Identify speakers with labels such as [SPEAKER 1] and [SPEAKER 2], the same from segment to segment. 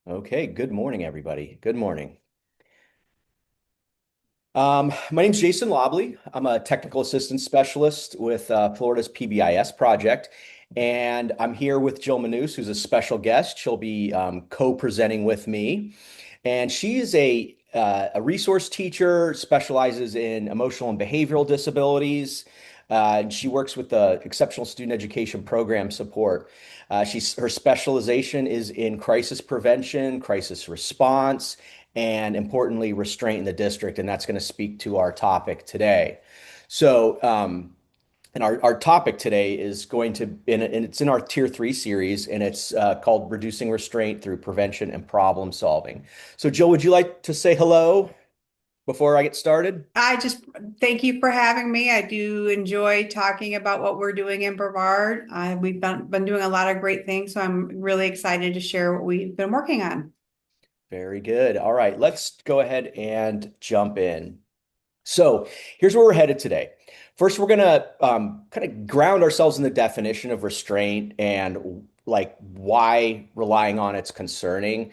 [SPEAKER 1] Okay, good morning, everybody. Good morning. My name's Jason Lobley. I'm a technical assistance specialist with Florida's PBIS project, and I'm here with Jill Manous, who's a special guest. She'll be co-presenting with me, and she's a resource teacher, specializes in emotional and behavioral disabilities. And she works with the Exceptional Student Education Program support. Her specialization is in crisis prevention, crisis response, and importantly, restraint in the district. And that's going to speak to our topic today. So, and our topic today is going to, and it's in our Tier 3 series, and it's called Reducing Restraint Through Prevention and Problem Solving. So, Jill, would you like to say hello before I get started?
[SPEAKER 2] I just thank you for having me. I do enjoy talking about what we're doing in Brevard. We've been doing a lot of great things, so I'm really excited to share what we've been working on.
[SPEAKER 1] Very good. All right, let's go ahead and jump in. So here's where we're headed today. First, we're going to kind of ground ourselves in the definition of restraint and like why relying on it's concerning.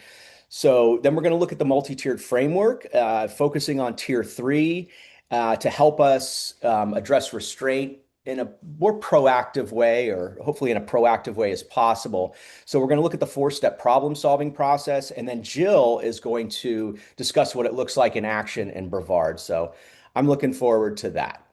[SPEAKER 1] So then we're going to look at the multi-tiered framework, focusing on tier three to help us address restraint in a more proactive way, or hopefully in a proactive way as possible. So we're going to look at the four-step problem-solving process, and then Jill is going to discuss what it looks like in action in Brevard. So I'm looking forward to that.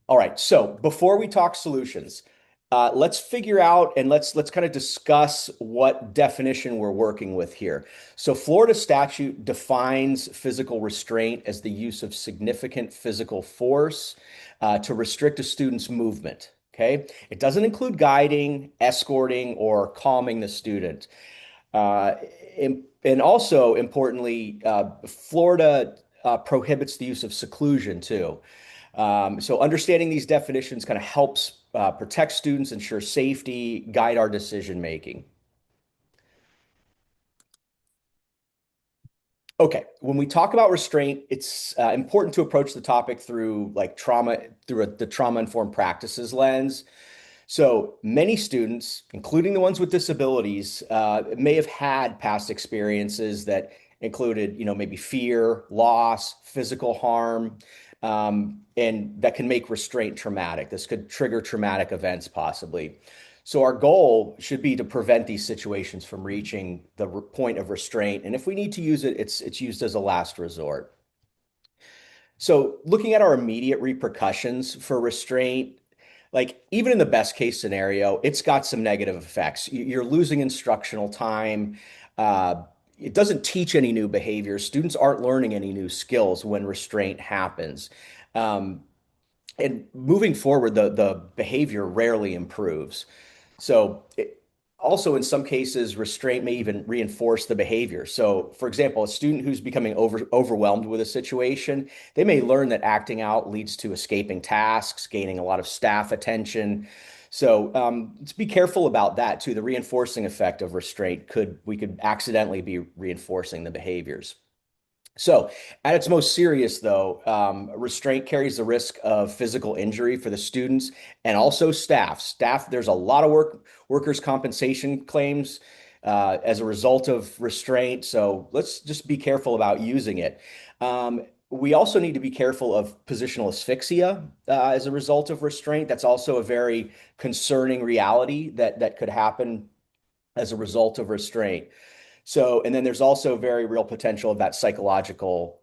[SPEAKER 1] All right, so before we talk solutions, let's figure out and let's kind of discuss what definition we're working with here. So Florida statute defines physical restraint as the use of significant physical force to restrict a student's movement. Okay, it doesn't include guiding, escorting, or calming the student. Uh, and also importantly, Florida prohibits the use of seclusion too. So understanding these definitions kind of helps protect students, ensure safety, guide our decision making. Okay, when we talk about restraint, it's important to approach the topic through like trauma, the trauma-informed practices lens. So many students, including the ones with disabilities, may have had past experiences that included, maybe fear, loss, physical harm, and that can make restraint traumatic. This could trigger traumatic events possibly. So our goal should be to prevent these situations from reaching the point of restraint. And if we need to use it, it's used as a last resort. So looking at our immediate repercussions for restraint, like even in the best case scenario, it's got some negative effects. You're losing instructional time. Uh, it doesn't teach any new behaviors. Students aren't learning any new skills when restraint happens. Um, and moving forward, the behavior rarely improves. So also in some cases, restraint may even reinforce the behavior. So for example, a student who's becoming overwhelmed with a situation, they may learn that acting out leads to escaping tasks, gaining a lot of staff attention. So let's be careful about that too. The reinforcing effect of restraint we could accidentally be reinforcing the behaviors. So, at its most serious, though, restraint carries the risk of physical injury for the students and also staff. There's a lot of workers' compensation claims as a result of restraint. So, let's just be careful about using it. We also need to be careful of positional asphyxia as a result of restraint. That's also a very concerning reality that could happen as a result of restraint. So, and then there's also very real potential of that psychological,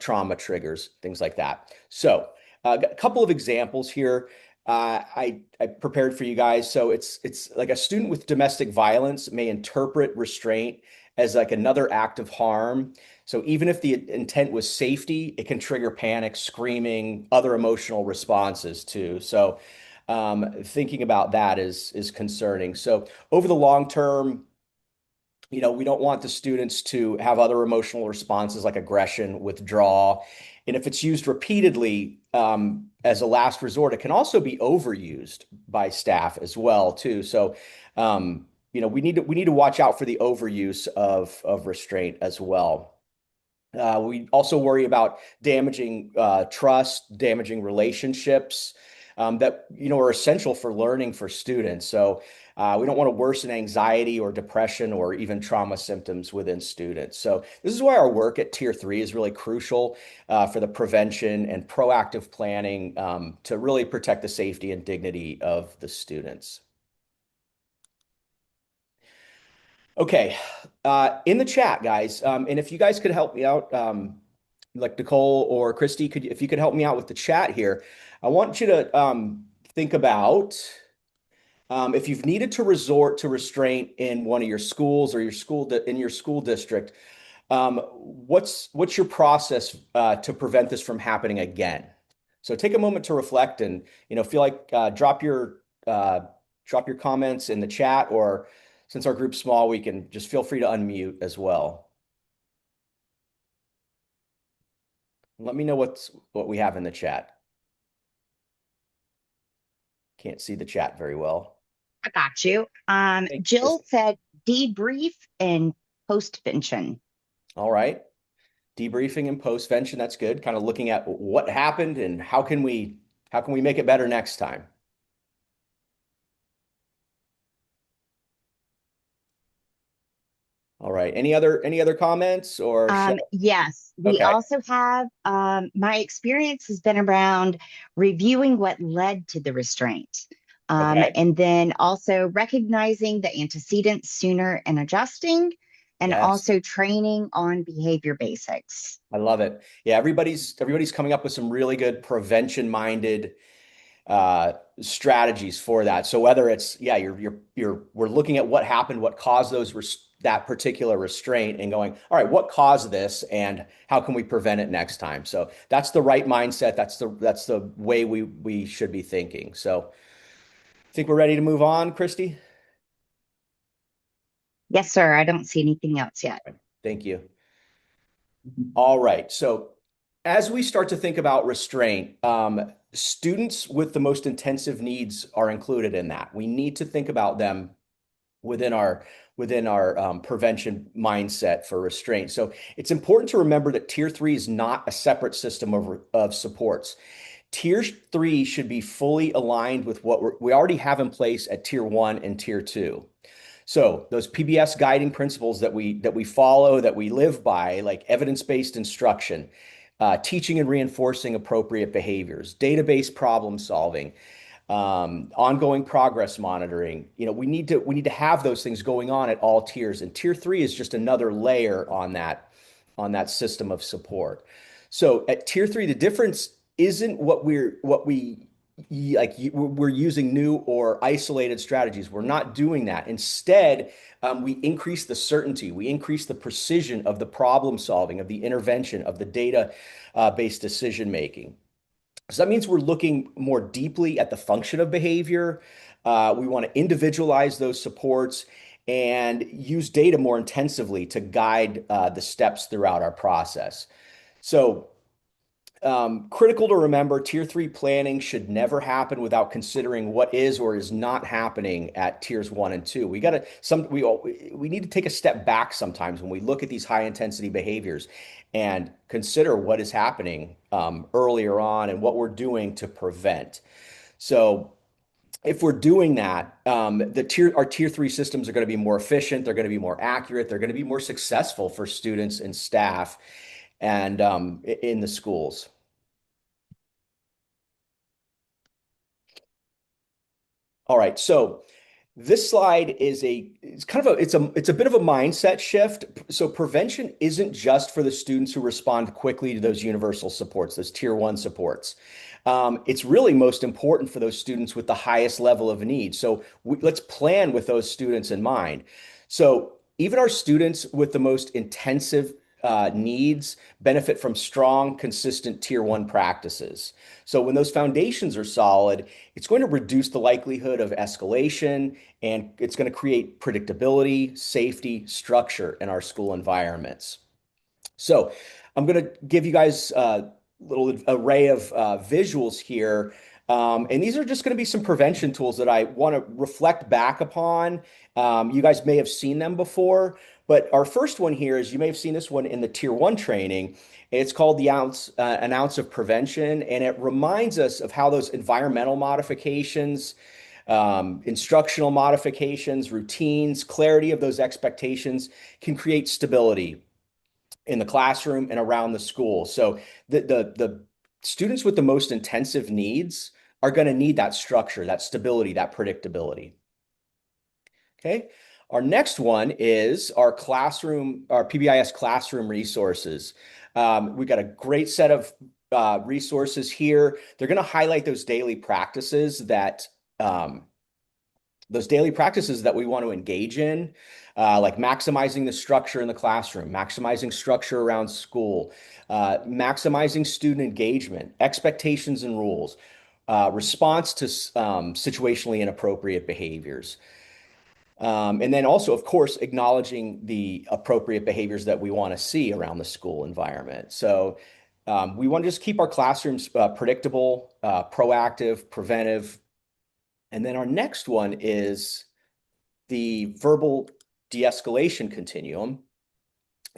[SPEAKER 1] trauma triggers, things like that. So, a couple of examples here. I prepared for you guys. So it's like a student with domestic violence may interpret restraint as like another act of harm. So even if the intent was safety, it can trigger panic, screaming, other emotional responses too. So thinking about that is concerning. So over the long term, we don't want the students to have other emotional responses like aggression, withdrawal. And if it's used repeatedly as a last resort, it can also be overused by staff as well, too. So, we need to watch out for the overuse of restraint as well. We also worry about damaging trust, damaging relationships. that are essential for learning for students. So we don't want to worsen anxiety or depression or even trauma symptoms within students. So this is why our work at Tier 3 is really crucial for the prevention and proactive planning to really protect the safety and dignity of the students. Okay, in the chat, guys, and if you guys could help me out, like Nicole or Christy, if you could help me out with the chat here, I want you to think about if you've needed to resort to restraint in one of your schools or in your school district, what's your process to prevent this from happening again? So take a moment to reflect and feel like drop your comments in the chat, or since our group's small, we can just feel free to unmute as well. Let me know what we have in the chat. Can't see the chat very well.
[SPEAKER 3] I got you.
[SPEAKER 1] Thanks,
[SPEAKER 3] Jill
[SPEAKER 1] Christy.
[SPEAKER 3] said debrief and postvention.
[SPEAKER 1] All right. Debriefing and postvention, that's good. Kind of looking at what happened and how can we make it better next time. All right. Any other comments or
[SPEAKER 3] Yes, we
[SPEAKER 1] okay.
[SPEAKER 3] also have my experience has been around reviewing what led to the restraint.
[SPEAKER 1] Okay.
[SPEAKER 3] And then also recognizing the antecedents sooner and adjusting, and
[SPEAKER 1] Yes.
[SPEAKER 3] also training on behavior basics.
[SPEAKER 1] I love it. Yeah, everybody's coming up with some really good prevention-minded strategies for that. So whether it's we're looking at what happened, what caused that particular restraint, and going, all right, what caused this, and how can we prevent it next time? So that's the right mindset. That's the way we should be thinking. So I think we're ready to move on, Christy.
[SPEAKER 3] Yes, sir. I don't see anything else yet.
[SPEAKER 1] Thank you. All right. So as we start to think about restraint, students with the most intensive needs are included in that. We need to think about them within our prevention mindset for restraint. So it's important to remember that Tier 3 is not a separate system of supports. Tier 3 should be fully aligned with what we already have in place at Tier 1 and Tier 2. So those PBS guiding principles that we follow, that we live by, like evidence-based instruction, teaching and reinforcing appropriate behaviors, database problem solving, ongoing progress monitoring. We need to have those things going on at all tiers, and Tier 3 is just another layer on that system of support. So at Tier 3, the difference isn't we're using new or isolated strategies. We're not doing that. Instead, we increase the certainty, we increase the precision of the problem solving, of the intervention, of the data-based decision making. So that means we're looking more deeply at the function of behavior. We want to individualize those supports and use data more intensively to guide the steps throughout our process. So critical to remember, Tier 3 planning should never happen without considering what is or is not happening at Tiers 1 and 2. We need to take a step back sometimes when we look at these high intensity behaviors and consider what is happening earlier on and what we're doing to prevent. So if we're doing that, our Tier 3 systems are going to be more efficient, they're going to be more accurate, they're going to be more successful for students and staff and in the schools. All right, so this slide it's a bit of a mindset shift. So prevention isn't just for the students who respond quickly to those universal supports, those Tier 1 supports. It's really most important for those students with the highest level of need. So let's plan with those students in mind. So even our students with the most intensive needs benefit from strong, consistent Tier 1 practices. So when those foundations are solid, it's going to reduce the likelihood of escalation, and it's going to create predictability, safety, structure in our school environments. So I'm going to give you guys a little array of visuals here. And these are just going to be some prevention tools that I want to reflect back upon. You guys may have seen them before, But our first one here is, you may have seen this one in the Tier 1 training. It's called an ounce of prevention, and it reminds us of how those environmental modifications, instructional modifications, routines, clarity of those expectations can create stability in the classroom and around the school. So the students with the most intensive needs are going to need that structure, that stability, that predictability. Okay. Our next one is our PBIS classroom resources. We've got a great set of resources here. They're going to highlight those daily practices that we want to engage in, like maximizing the structure in the classroom, maximizing structure around school, maximizing student engagement, expectations and rules, response to situationally inappropriate behaviors. And then also, of course, acknowledging the appropriate behaviors that we want to see around the school environment. So we want to just keep our classrooms predictable, proactive, preventive. And then our next one is the verbal de-escalation continuum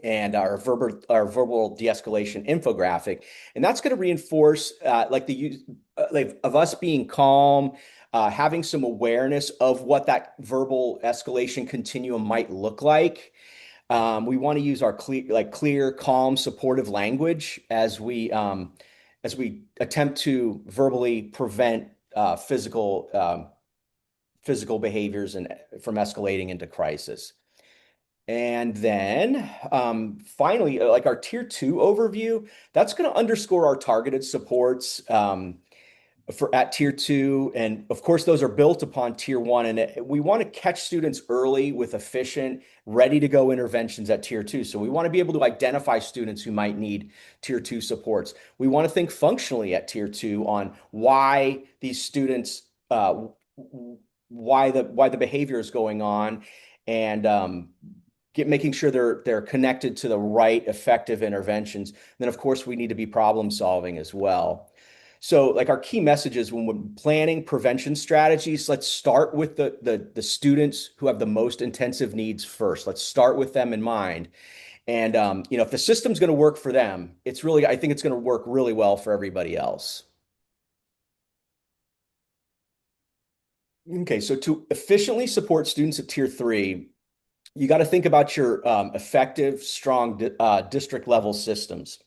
[SPEAKER 1] and our verbal de-escalation infographic. And that's going to reinforce like the use of us being calm, having some awareness of what that verbal escalation continuum might look like. We want to use our clear, calm, supportive language as we attempt to verbally prevent physical behaviors and from escalating into crisis. And then finally, like our Tier 2 overview, that's going to underscore our targeted supports at Tier 2. And of course, those are built upon Tier 1. And we want to catch students early with efficient, ready to go interventions at Tier 2. So we want to be able to identify students who might need Tier 2 supports. We want to think functionally at Tier 2 on why these students, why the behavior is going on, and making sure they're connected to the right effective interventions. And then, of course, we need to be problem solving as well. So like our key messages when we're planning prevention strategies, let's start with the students who have the most intensive needs first. Let's start with them in mind. And if the system's going to work for them, I think it's going to work really well for everybody else. Okay, so to efficiently support students at Tier 3, you got to think about your effective, strong district level systems.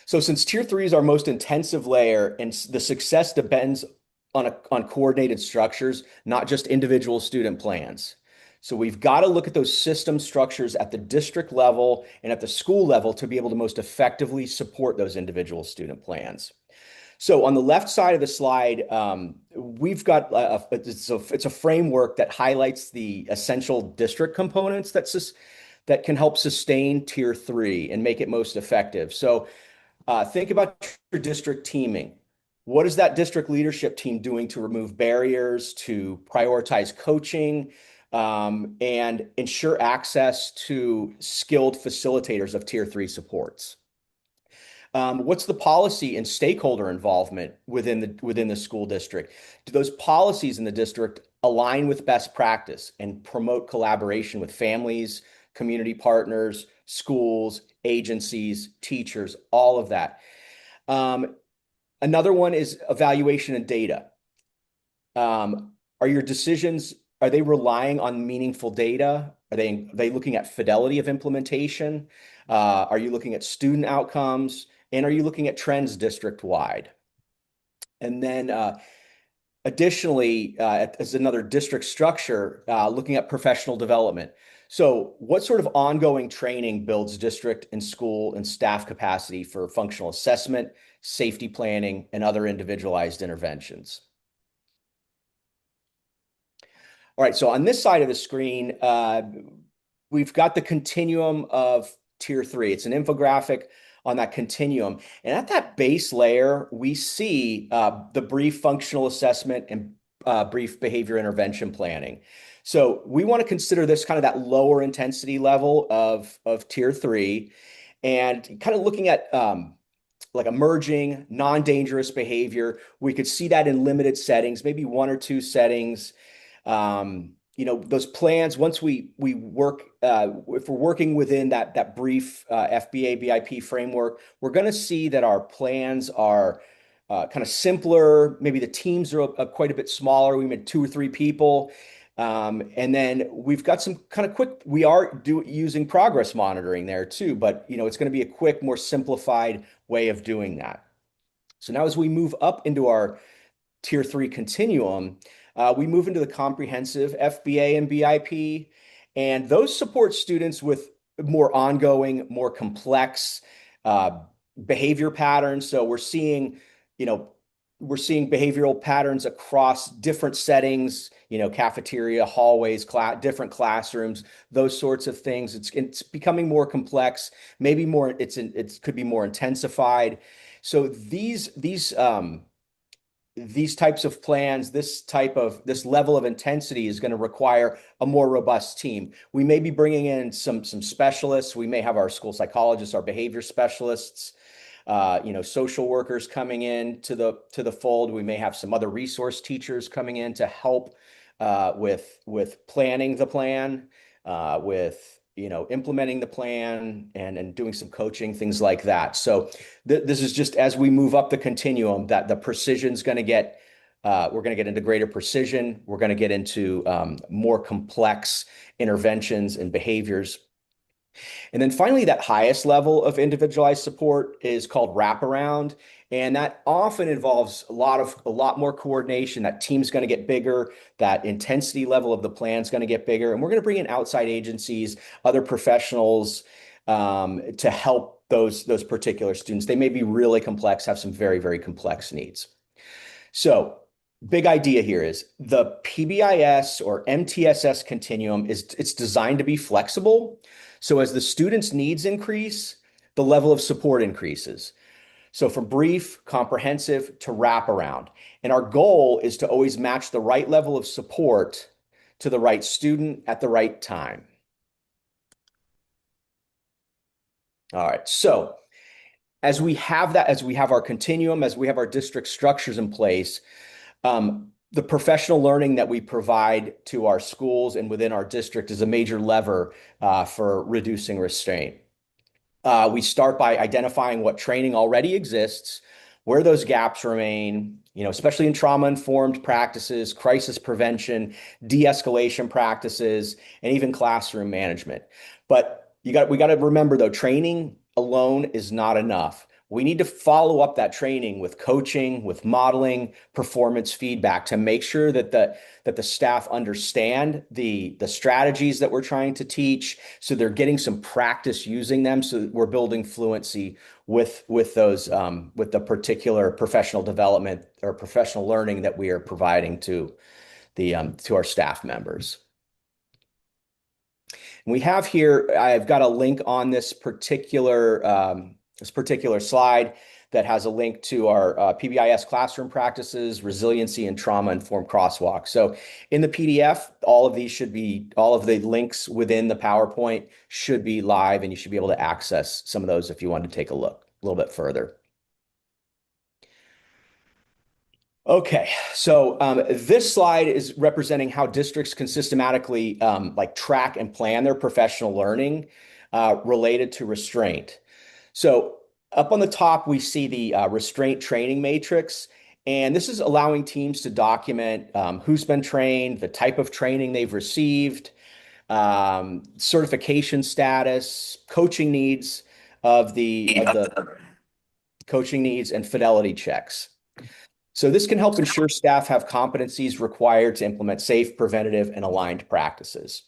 [SPEAKER 1] So since Tier 3 is our most intensive layer and the success depends on coordinated structures, not just individual student plans. So we've got to look at those system structures at the district level and at the school level to be able to most effectively support those individual student plans. So on the left side of the slide, we've got it's a framework that highlights the essential district components that can help sustain Tier 3 and make it most effective. So think about your district teaming. What is that district leadership team doing to remove barriers, to prioritize coaching, and ensure access to skilled facilitators of Tier 3 supports? What's the policy and stakeholder involvement within the school district? Do those policies in the district align with best practice and promote collaboration with families, community partners, schools, agencies, teachers, all of that? Another one is evaluation and data. Are your decisions, are they relying on meaningful data? Are they looking at fidelity of implementation? Are you looking at student outcomes? And are you looking at trends district-wide? And then additionally, as another district structure, looking at professional development. So what sort of ongoing training builds district and school and staff capacity for functional assessment, safety planning, and other individualized interventions? All right, so on this side of the screen, we've got the continuum of Tier 3. It's an infographic on that continuum. And at that base layer, we see the brief functional assessment and brief behavior intervention planning. So we want to consider this kind of that lower intensity level of Tier 3 and kind of looking at like emerging non-dangerous behavior. We could see that in limited settings, maybe one or two settings. those plans, once we work, if we're working within that brief FBA BIP framework, we're going to see that our plans are kind of simpler. Maybe the teams are quite a bit smaller. We met 2 or 3 people. And then we've got some kind of quick, we are using progress monitoring there too, but it's going to be a quick, more simplified way of doing that. So now as we move up into our tier 3 continuum, we move into the comprehensive FBA and BIP, and those support students with more ongoing, more complex uh, behavior patterns. So you know, we're seeing behavioral patterns across different settings, cafeteria, hallways, different classrooms, those sorts of things. It's becoming more complex, maybe more, it could be more intensified. So these types of plans, this level of intensity is going to require a more robust team. We may be bringing in some specialists. We may have our school psychologists, our behavior specialists, social workers coming in to the fold. We may have some other resource teachers coming in to help with planning the plan, with implementing the plan and doing some coaching, things like that. So this is just as we move up the continuum that the precision's going to get, we're going to get into greater precision. We're going to get into more complex interventions and behaviors. And then finally, that highest level of individualized support is called wraparound. And that often involves a lot more coordination. That team's going to get bigger. That intensity level of the plan is going to get bigger. And we're going to bring in outside agencies, other professionals to help those particular students. They may be really complex, have some very, very complex needs. So big idea here is the PBIS or MTSS continuum it's designed to be flexible. So as the students' needs increase, the level of support increases. So from brief, comprehensive to wraparound. And our goal is to always match the right level of support to the right student at the right time. All right. So as we have our continuum, as we have our district structures in place, the professional learning that we provide to our schools and within our district is a major lever for reducing restraint. We start by identifying what training already exists, where those gaps remain, especially in trauma-informed practices, crisis prevention, de-escalation practices, and even classroom management. But we got to remember though, training alone is not enough. We need to follow up that training with coaching, with modeling, performance feedback to make sure that the staff understand the strategies that we're trying to teach, so they're getting some practice using them, so that we're building fluency with those with the particular professional development or professional learning that we are providing to our staff members. And we have here, I've got a link on this particular slide that has a link to our PBIS classroom practices, resiliency, and trauma-informed crosswalk. So in the PDF, all of the links within the PowerPoint should be live, and you should be able to access some of those if you want to take a look a little bit further. Okay, so this slide is representing how districts can systematically track and plan their professional learning related to restraint. So up on the top, we see the restraint training matrix, and this is allowing teams to document who's been trained, the type of training they've received, certification status, coaching needs of the coaching needs, and fidelity checks. So this can help ensure staff have competencies required to implement safe, preventative, and aligned practices.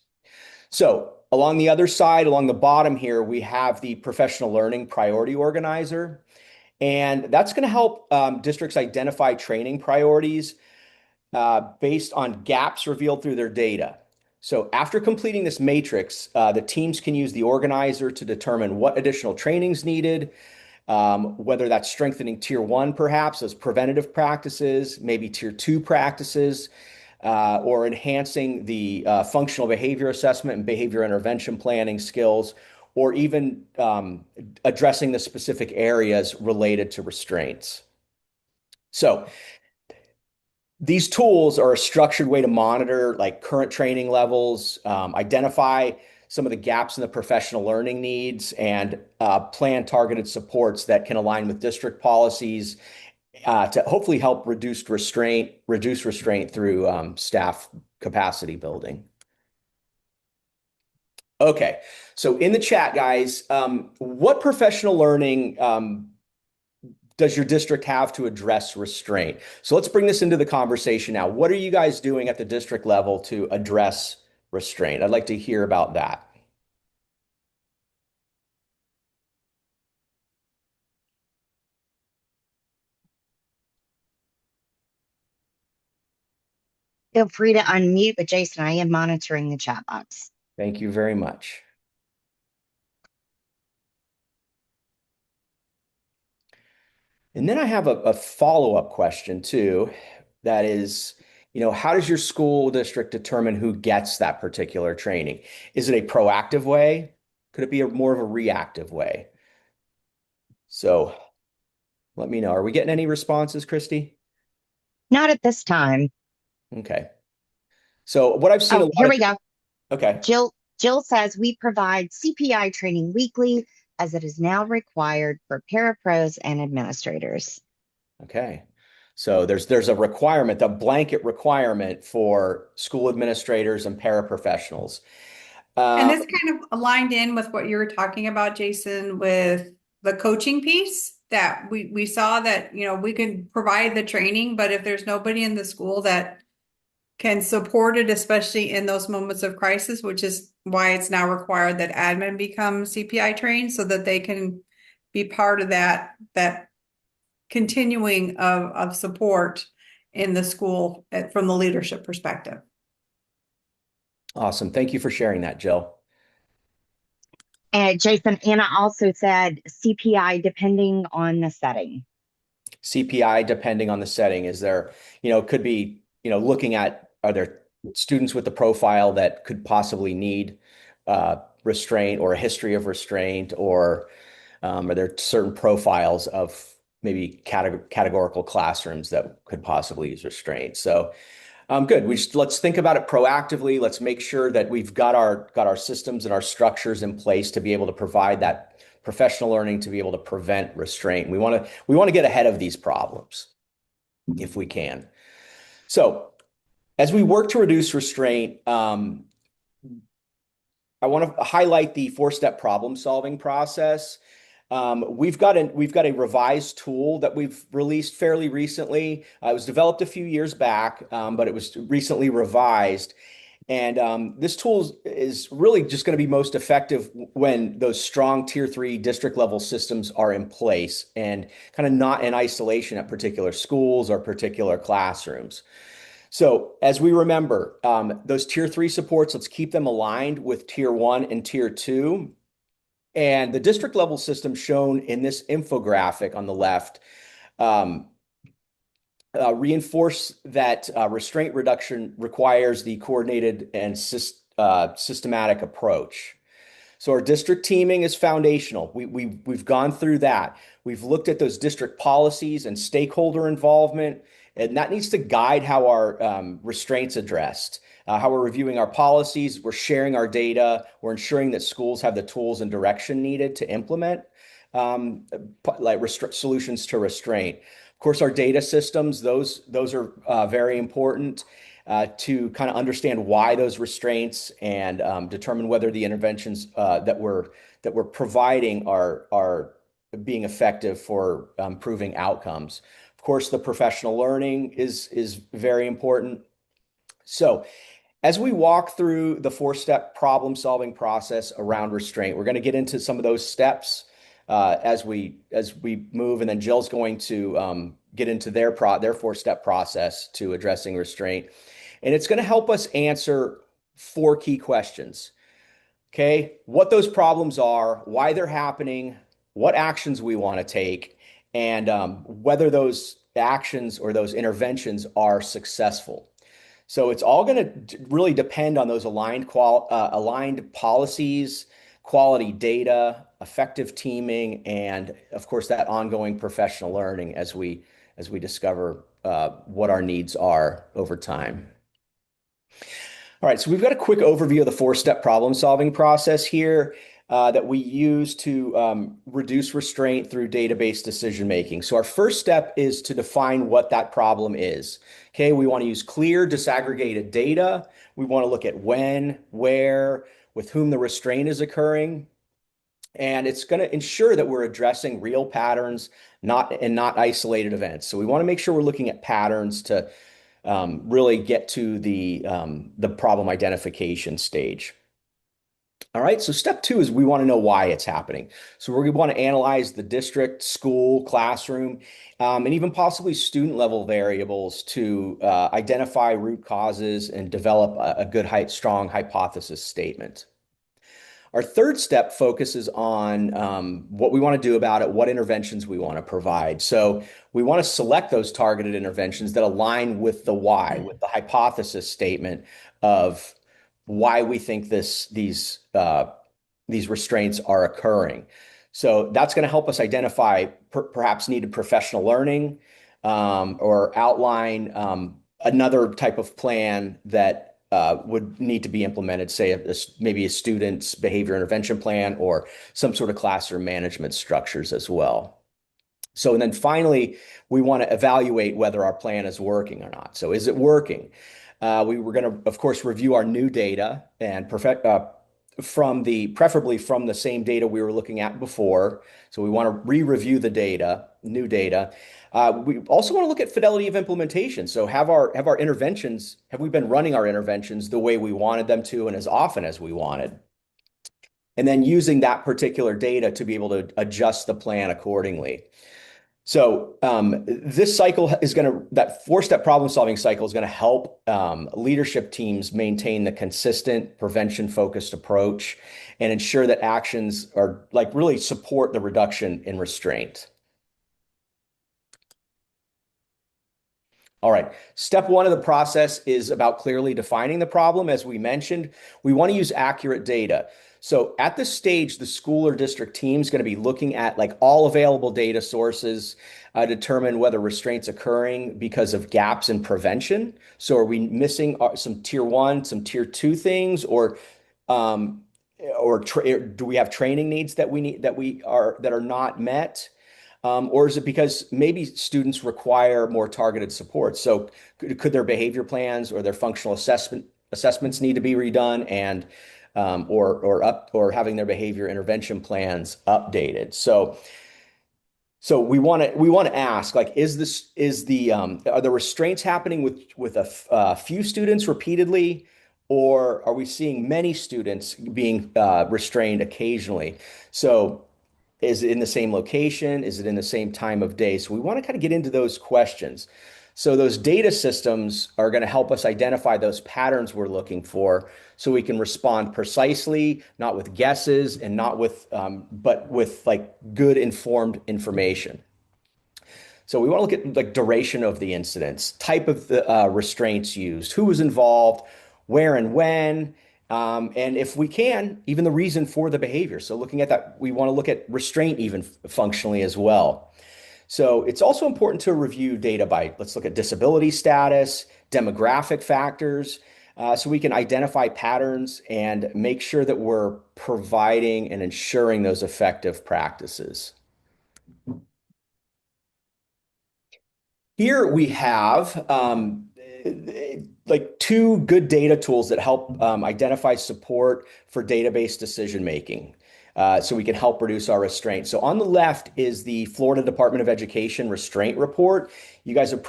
[SPEAKER 1] So along the other side, along the bottom here, we have the professional learning priority organizer. And that's going to help districts identify training priorities based on gaps revealed through their data. So after completing this matrix, the teams can use the organizer to determine what additional trainings needed, whether that's strengthening tier 1, perhaps as preventative practices, maybe tier 2 practices, or enhancing the functional behavior assessment and behavior intervention planning skills, or even addressing the specific areas related to restraints. So these tools are a structured way to monitor like current training levels, identify some of the gaps in the professional learning needs, and plan targeted supports that can align with district policies to hopefully help reduce restraint through staff capacity building. Okay, so in the chat, guys, what professional learning does your district have to address restraint? So let's bring this into the conversation now. What are you guys doing at the district level to address restraint? I'd like to hear about that.
[SPEAKER 3] Feel free to unmute, but Jason, I am monitoring the chat box.
[SPEAKER 1] Thank you very much. And then I have a follow-up question too. That is, how does your school district determine who gets that particular training? Is it a proactive way? Could it be more of a reactive way? So let me know. Are we getting any responses, Christy?
[SPEAKER 3] Not at this time.
[SPEAKER 1] Okay. So what I've seen a
[SPEAKER 3] Oh,
[SPEAKER 1] lot
[SPEAKER 3] here
[SPEAKER 1] of,
[SPEAKER 3] we go.
[SPEAKER 1] okay.
[SPEAKER 3] Jill says we provide CPI training weekly as it is now required for parapros and administrators.
[SPEAKER 1] Okay. So there's a requirement, a blanket requirement for school administrators and paraprofessionals.
[SPEAKER 2] And
[SPEAKER 1] Um,
[SPEAKER 2] this kind of aligned in with what you were talking about, Jason, with the coaching piece that we saw that, we could provide the training, but if there's nobody in the school that can support it, especially in those moments of crisis, which is why it's now required that admin become CPI trained so that they can be part of that continuing of support in the school from the leadership perspective.
[SPEAKER 1] awesome. Thank you for sharing that, Jill.
[SPEAKER 3] And Jason, Anna also said CPI depending on the setting.
[SPEAKER 1] CPI, depending on the setting, is there, could be, looking at, are there students with the profile that could possibly need restraint or a history of restraint, or are there certain profiles of maybe categorical classrooms that could possibly use restraint? So good. Let's think about it proactively. Let's make sure that we've got our systems and our structures in place to be able to provide that professional learning to be able to prevent restraint. We want to get ahead of these problems if we can. So as we work to reduce restraint, I want to highlight the four-step problem-solving process. We've got a revised tool that we've released fairly recently. It was developed a few years back, but it was recently revised. And this tool is really just going to be most effective when those strong tier 3 district level systems are in place and kind of not in isolation at particular schools or particular classrooms. So as we remember, those tier 3 supports, let's keep them aligned with tier 1 and tier 2. And the district level system shown in this infographic on the left reinforce that restraint reduction requires the coordinated and systematic approach. So our district teaming is foundational. We've gone through that. We've looked at those district policies and stakeholder involvement, and that needs to guide how our restraints addressed, how we're reviewing our policies, we're sharing our data, we're ensuring that schools have the tools and direction needed to implement solutions to restraint. Of course, our data systems, those are very important to kind of understand why those restraints and determine whether the interventions that we're providing are being effective for improving outcomes. Of course, the professional learning is very important. So as we walk through the four-step problem-solving process around restraint, we're going to get into some of those steps as we move, and then Jill's going to get into their four-step process to addressing restraint, and it's going to help us answer four key questions. Okay, what those problems are, why they're happening, what actions we want to take, and whether those actions or those interventions are successful. So it's all going to really depend on those aligned policies, quality data, effective teaming, and of course that ongoing professional learning as we discover what our needs are over time. All right, so we've got a quick overview of the four-step problem-solving process here that we use to reduce restraint through database decision making. So our first step is to define what that problem is. Okay, we want to use clear, disaggregated data. We want to look at when, where, with whom the restraint is occurring. And it's going to ensure that we're addressing real patterns, not isolated events. So we want to make sure we're looking at patterns to really get to the problem identification stage. All right, so step two is we want to know why it's happening. So we want to analyze the district, school, classroom, and even possibly student level variables to identify root causes and develop a good, strong hypothesis statement. Our third step focuses on what we want to do about it, what interventions we want to provide. So we want to select those targeted interventions that align with the why, with the hypothesis statement of why we think these restraints are occurring. So that's going to help us identify perhaps needed professional learning or outline another type of plan that would need to be implemented, say maybe a student's behavior intervention plan or some sort of classroom management structures as well. So, and then finally, we want to evaluate whether our plan is working or not. So is it working? We were going to, of course, review our new data and preferably from the same data we were looking at before. So we want to re-review the data, new data. We also want to look at fidelity of implementation. So have our interventions, have we been running our interventions the way we wanted them to and as often as we wanted? And then using that particular data to be able to adjust the plan accordingly. So this cycle is that four-step problem-solving cycle is going to help leadership teams maintain the consistent prevention-focused approach and ensure that actions are really support the reduction in restraint. All right. Step one of the process is about clearly defining the problem. As we mentioned, we want to use accurate data. So at this stage, the school or district team is going to be looking at all available data sources, determine whether restraints occurring because of gaps in prevention. So are we missing some tier one, some tier two things, um, or do we have training needs that are not met? Or is it because maybe students require more targeted support? So could their behavior plans or their functional assessments need to be redone and or having their behavior intervention plans updated? So we want to ask, are the restraints happening with a few students repeatedly, or are we seeing many students being restrained occasionally? So is it in the same location? Is it in the same time of day? So we want to kind of get into those questions. So those data systems are going to help us identify those patterns we're looking for so we can respond precisely, not with guesses and not with, but with good informed information. So we want to look at duration of the incidents, type of the restraints used, who was involved, where and when, and if we can, even the reason for the behavior. So looking at that, we want to look at restraint even functionally as well. So it's also important to review data let's look at disability status, demographic factors, so we can identify patterns and make sure that we're providing and ensuring those effective practices. Here we have two good data tools that help identify support for database decision making. So we can help reduce our restraint. So on the left is the Florida Department of Education restraint report. You guys have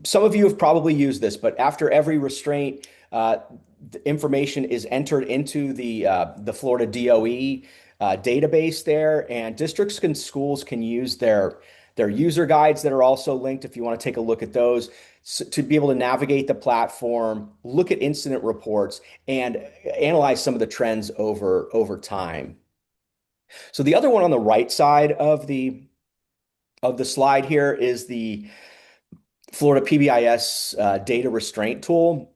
[SPEAKER 1] some of you have probably used this, but after every restraint, the information is entered into the Florida DOE database there, and districts and schools can use their user guides that are also linked if you want to take a look at those to be able to navigate the platform, look at incident reports, and analyze some of the trends over time. So the other one on the right side of the slide here is the Florida PBIS data restraint tool.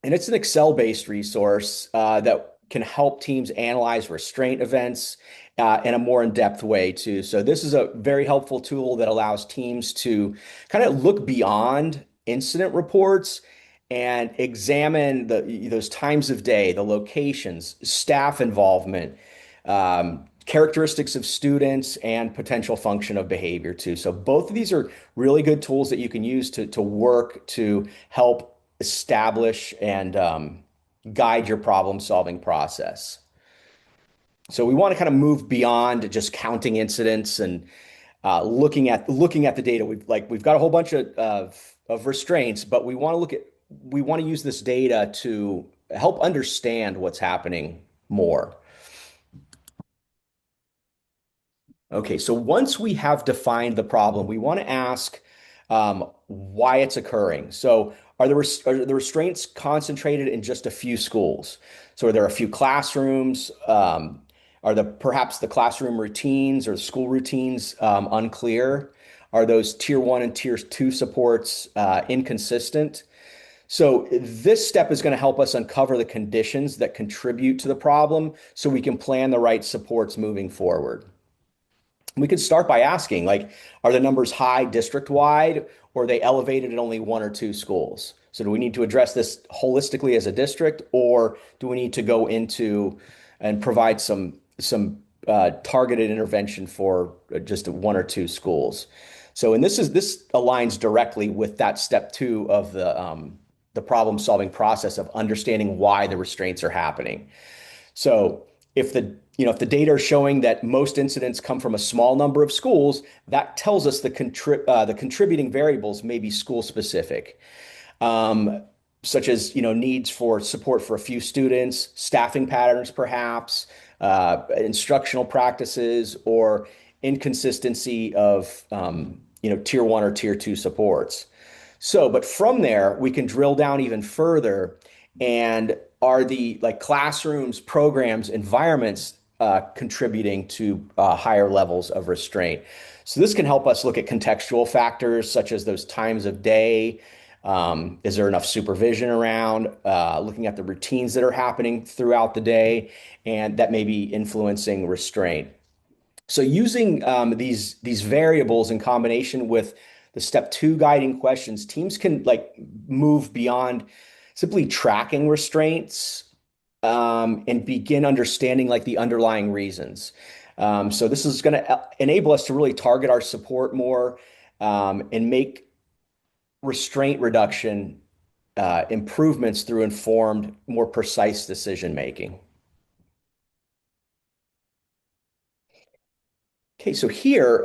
[SPEAKER 1] And it's an Excel-based resource that can help teams analyze restraint events in a more in-depth way too. So this is a very helpful tool that allows teams to kind of look beyond incident reports and examine those times of day, the locations, staff involvement, characteristics of students, and potential function of behavior too. So both of these are really good tools that you can use to work to help establish and guide your problem solving process. So we want to kind of move beyond just counting incidents and looking at the data. We've got a whole bunch of restraints, but we want to use this data to help understand what's happening more. Okay, so once we have defined the problem, we want to ask why it's occurring. So, are the restraints concentrated in just a few schools? So, are there a few classrooms? Are perhaps the classroom routines or school routines unclear? Are those tier one and tier two supports inconsistent? So, this step is going to help us uncover the conditions that contribute to the problem so we can plan the right supports moving forward. We could start by asking, like, are the numbers high district wide, or are they elevated at only one or two schools? So do we need to address this holistically as a district, or do we need to go into and provide some targeted intervention for just one or two schools? So, and this aligns directly with that step two of the problem solving process of understanding why the restraints are happening. So if the data are showing that most incidents come from a small number of schools, that tells us the contributing variables may be school specific, such as needs for support for a few students, staffing patterns, perhaps instructional practices, or inconsistency of tier one or tier two supports. So, but from there, we can drill down even further. And are the classrooms, programs, environments contributing to higher levels of restraint? So this can help us look at contextual factors such as those times of day. Is there enough supervision around? Looking at the routines that are happening throughout the day, and that may be influencing restraint. So using these variables in combination with the step two guiding questions, teams can move beyond simply tracking restraints and begin understanding the underlying reasons. So this is going to enable us to really target our support more and make restraint reduction improvements through informed, more precise decision making. Okay, so here,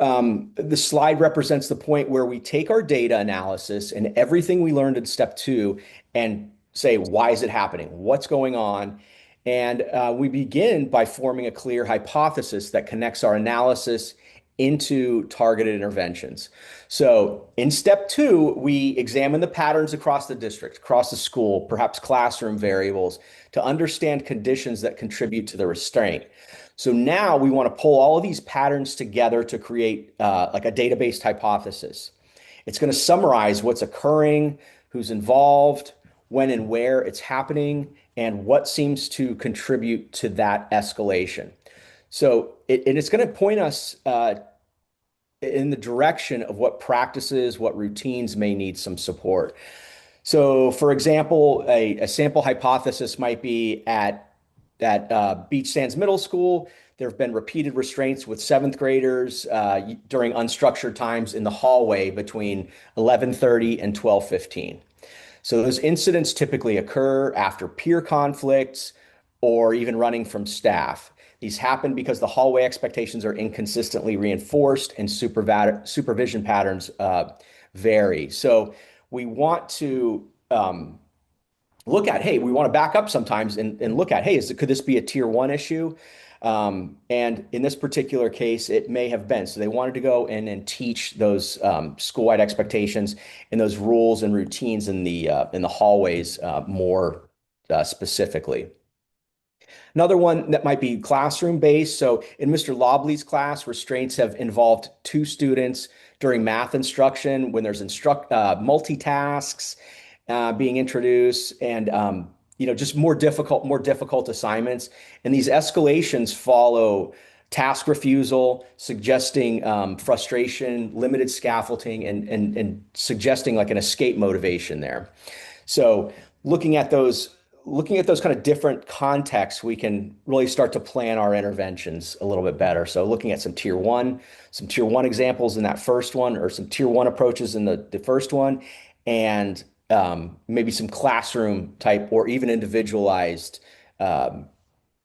[SPEAKER 1] the slide represents the point where we take our data analysis and everything we learned in step two and say, why is it happening? What's going on? And we begin by forming a clear hypothesis that connects our analysis into targeted interventions. So in step two, we examine the patterns across the district, across the school, perhaps classroom variables, to understand conditions that contribute to the restraint. So now we want to pull all of these patterns together to create a database hypothesis. It's going to summarize what's occurring, who's involved, when and where it's happening, and what seems to contribute to that escalation. So it's going to point us in the direction of what practices, what routines may need some support. So, for example, a sample hypothesis might be at Beach Sands Middle School. There have been repeated restraints with seventh graders during unstructured times in the hallway between 11:30 and 12:15. So those incidents typically occur after peer conflicts or even running from staff. These happen because the hallway expectations are inconsistently reinforced and supervision patterns vary. So we want to we want to back up sometimes and look at, hey, could this be a tier one issue? And in this particular case, it may have been. So they wanted to go in and teach those school-wide expectations and those rules and routines in the hallways more specifically. Another one that might be classroom based. So in Mr. Lobley's class, restraints have involved two students during math instruction when there's multitasks being introduced, and just more difficult assignments. And these escalations follow task refusal, suggesting frustration, limited scaffolding, and suggesting like an escape motivation there. So looking at those looking at those kind of different contexts, we can really start to plan our interventions a little bit better. So looking at some tier one examples in that first one, or some tier one approaches in the first one, and maybe some classroom type or even individualized um,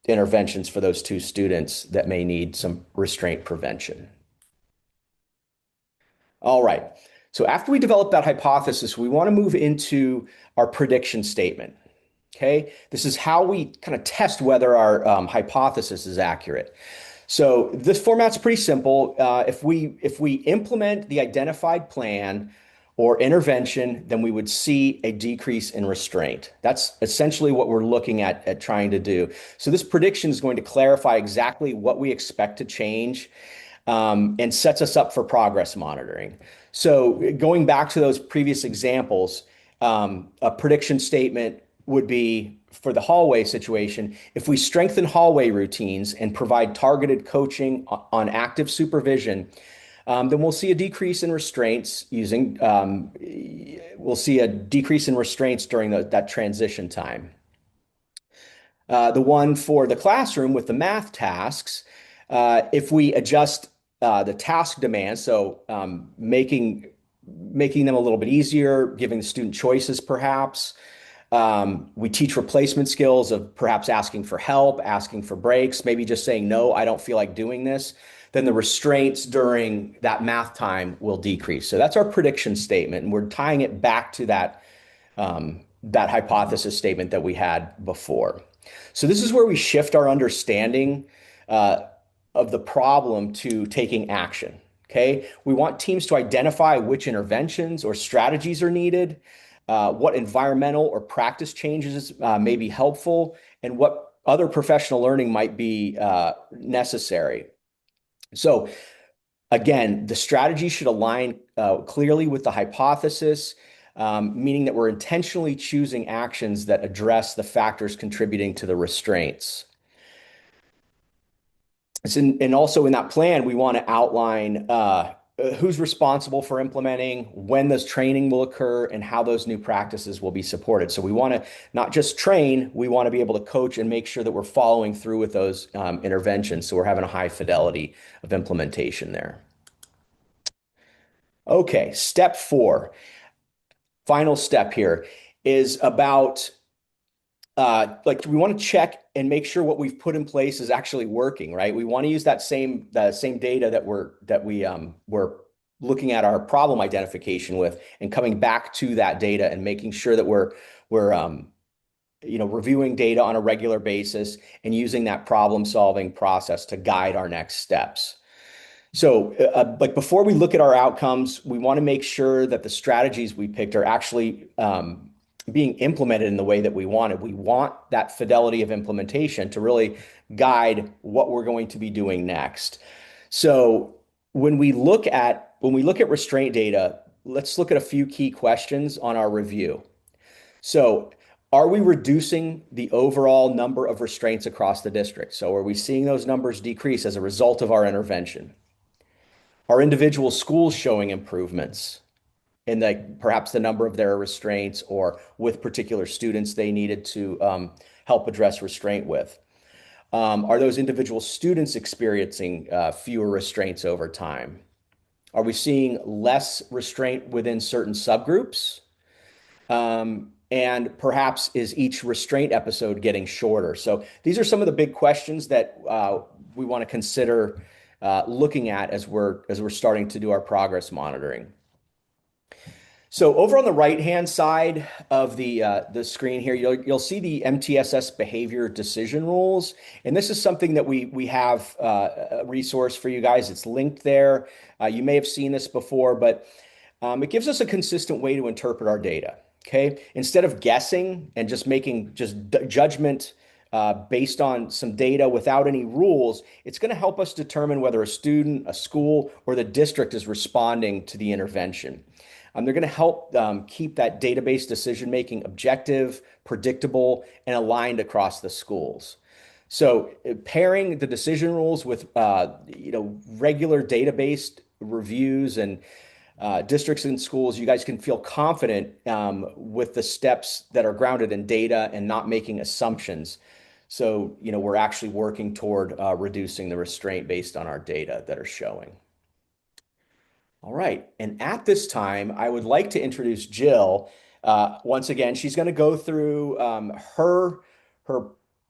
[SPEAKER 1] interventions for those two students that may need some restraint prevention. All right. So after we develop that hypothesis, we want to move into our prediction statement. Okay. This is how we kind of test whether our hypothesis is accurate. So this format's pretty simple. If we implement the identified plan or intervention, then we would see a decrease in restraint. That's essentially what we're looking at trying to do. So this prediction is going to clarify exactly what we expect to change, and sets us up for progress monitoring. So going back to those previous examples, a prediction statement would be for the hallway situation: if we strengthen hallway routines and provide targeted coaching on active supervision, then we'll see a decrease in restraints during that transition time. The one for the classroom with the math tasks, if we adjust the task demands, so making them a little bit easier, giving the student choices perhaps. We teach replacement skills of perhaps asking for help, asking for breaks, maybe just saying, no, I don't feel like doing this. Then the restraints during that math time will decrease. So that's our prediction statement. And we're tying it back to that hypothesis statement that we had before. So this is where we shift our understanding of the problem to taking action. Okay. We want teams to identify which interventions or strategies are needed, what environmental or practice changes may be helpful, and what other professional learning might be necessary. So again, the strategy should align clearly with the hypothesis, meaning that we're intentionally choosing actions that address the factors contributing to the restraints. And also in that plan, we want to outline who's responsible for implementing, when this training will occur, and how those new practices will be supported. So we want to not just train, we want to be able to coach and make sure that we're following through with those interventions. So we're having a high fidelity of implementation there. Okay, step 4, final step here, is about like we want to check and make sure what we've put in place is actually working, right? We want to use that same data we're looking at our problem identification with, and coming back to that data and making sure that we're reviewing data on a regular basis and using that problem solving process to guide our next steps. So, like before we look at our outcomes, we want to make sure that the strategies we picked are actually being implemented in the way that we wanted. We want that fidelity of implementation to really guide what we're going to be doing next. So, when we look at restraint data, let's look at a few key questions on our review. So, are we reducing the overall number of restraints across the district? So, are we seeing those numbers decrease as a result of our intervention? Are individual schools showing improvements in perhaps the number of their restraints, or with particular students they needed to help address restraint with? Are those individual students experiencing fewer restraints over time? Are we seeing less restraint within certain subgroups? And perhaps is each restraint episode getting shorter? So these are some of the big questions that we want to consider looking at as we're starting to do our progress monitoring. So over on the right-hand side of the screen here, you'll see the MTSS behavior decision rules, and this is something that we have a resource for you guys. It's linked there. You may have seen this before, but it gives us a consistent way to interpret our data. Okay, instead of guessing and just making judgment based on some data without any rules, it's going to help us determine whether a student, a school, or the district is responding to the intervention. They're going to help keep that database decision making objective, predictable, and aligned across the schools. So pairing the decision rules with regular database reviews and districts and schools, you guys can feel confident with the steps that are grounded in data and not making assumptions. So, we're actually working toward reducing the restraint based on our data that are showing. All right. And at this time, I would like to introduce Jill. Once again, she's going to go through her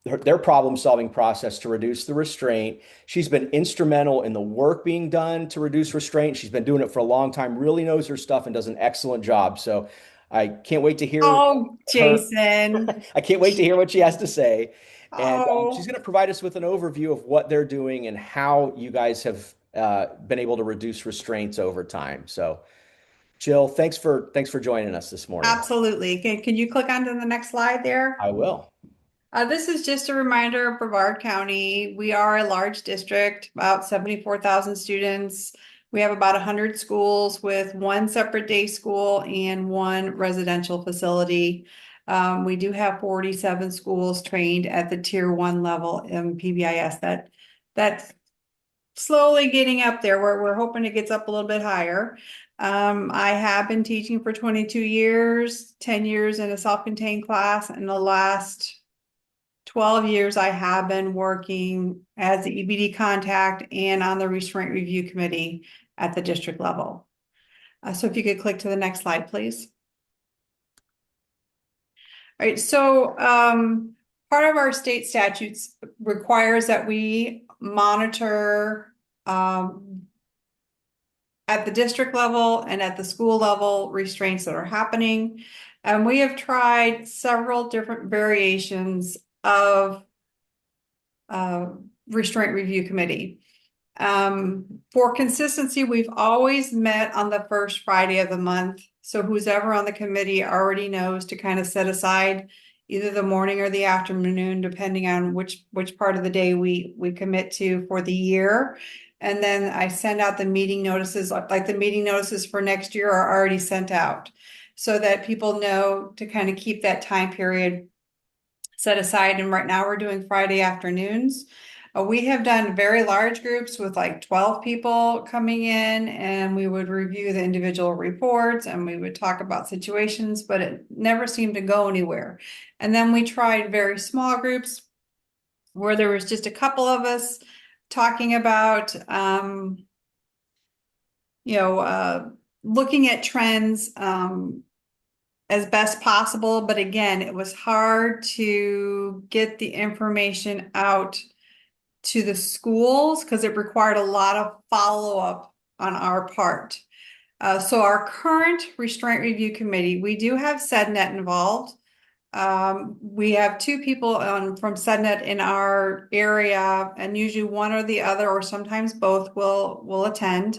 [SPEAKER 1] their problem-solving process to reduce the restraint. She's been instrumental in the work being done to reduce restraint. She's been doing it for a long time, really knows her stuff, and does an excellent job. So I can't wait to hear
[SPEAKER 2] Oh,
[SPEAKER 1] her.
[SPEAKER 2] Jason.
[SPEAKER 1] I can't wait to hear what she has to say. And she's
[SPEAKER 2] Oh,
[SPEAKER 1] going to provide us with an overview of what they're doing and how you guys have been able to reduce restraints over time. So, Jill, thanks for joining us this morning.
[SPEAKER 2] absolutely. Can you click onto the next slide there?
[SPEAKER 1] I will.
[SPEAKER 2] This is just a reminder of Brevard County. We are a large district, about 74,000 students. We have about 100 schools with one separate day school and one residential facility. We do have 47 schools trained at the tier 1 level in PBIS. That's slowly getting up there. We're hoping it gets up a little bit higher. I have been teaching for 22 years, 10 years in a self-contained class, and the last 12 years I have been working as the EBD contact and on the restraint review committee at the district level. So if you could click to the next slide, please. All right, so part of our state statutes requires that we monitor at the district level and at the school level restraints that are happening. And we have tried several different variations of restraint review committee. For consistency, we've always met on the first Friday of the month. So who's ever on the committee already knows to kind of set aside either the morning or the afternoon, depending on which part of the day we commit to for the year. And then I send out the meeting notices, like the meeting notices for next year are already sent out so that people know to kind of keep that time period set aside. And right now we're doing Friday afternoons. We have done very large groups with like 12 people coming in, and we would review the individual reports and we would talk about situations, but it never seemed to go anywhere. And then we tried very small groups where there was just a couple of us talking about, looking at trends, as best possible. But again, it was hard to get the information out to the schools because it required a lot of follow-up on our part. So our current restraint review committee, we do have SEDNet involved. We have two people from SEDNet in our area, and usually one or the other, or sometimes both, will attend.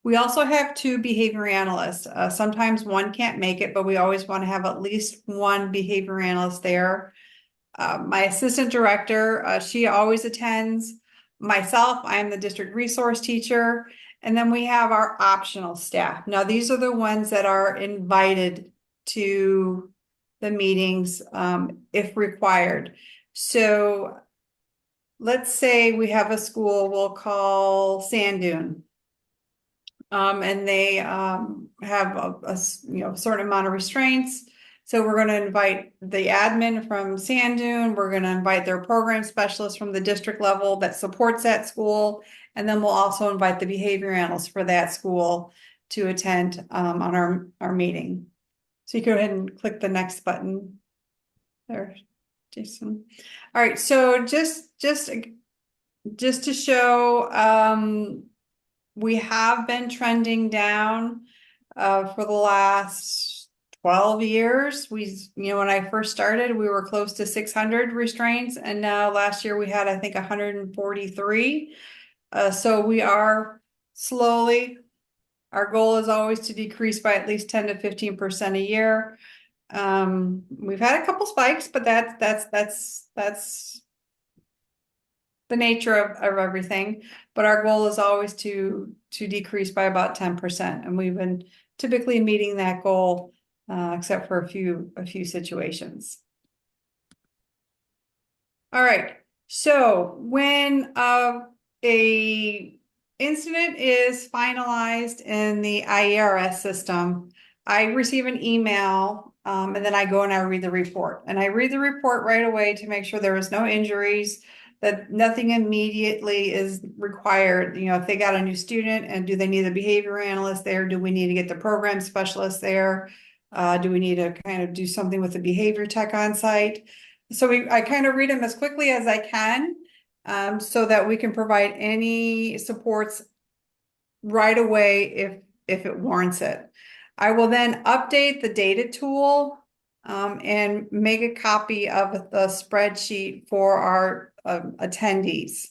[SPEAKER 2] We also have two behavior analysts. Sometimes one can't make it, but we always want to have at least one behavior analyst there. My assistant director, she always attends. Myself, I'm the district resource teacher. And then we have our optional staff. Now, these are the ones that are invited to the meetings if required. So let's say we have a school we'll call Sand Dune. And they have a certain amount of restraints. So we're going to invite the admin from Sand Dune. We're going to invite their program specialist from the district level that supports that school. And then we'll also invite the behavior analyst for that school to attend on our meeting. So you go ahead and click the next button there, Jason. All right, so just to show, we have been trending down for the last 12 years. When I first started, we were close to 600 restraints, and now last year we had, I think, 143. So we are slowly, our goal is always to decrease by at least 10 to 15% a year. We've had a couple spikes, but that's the nature of everything. But our goal is always to decrease by about 10%. And we've been typically meeting that goal, except for a few situations. All right. So when a incident is finalized in the IERS system, I receive an email, and then I go and I read the report. And I read the report right away to make sure there was no injuries, that nothing immediately is required. You know, if they got a new student and do they need a behavior analyst there? Do we need to get the program specialist there? Do we need to kind of do something with the behavior tech on site? So I kind of read them as quickly as I can, so that we can provide any supports right away if it warrants it. I will then update the data tool, and make a copy of the spreadsheet for our attendees.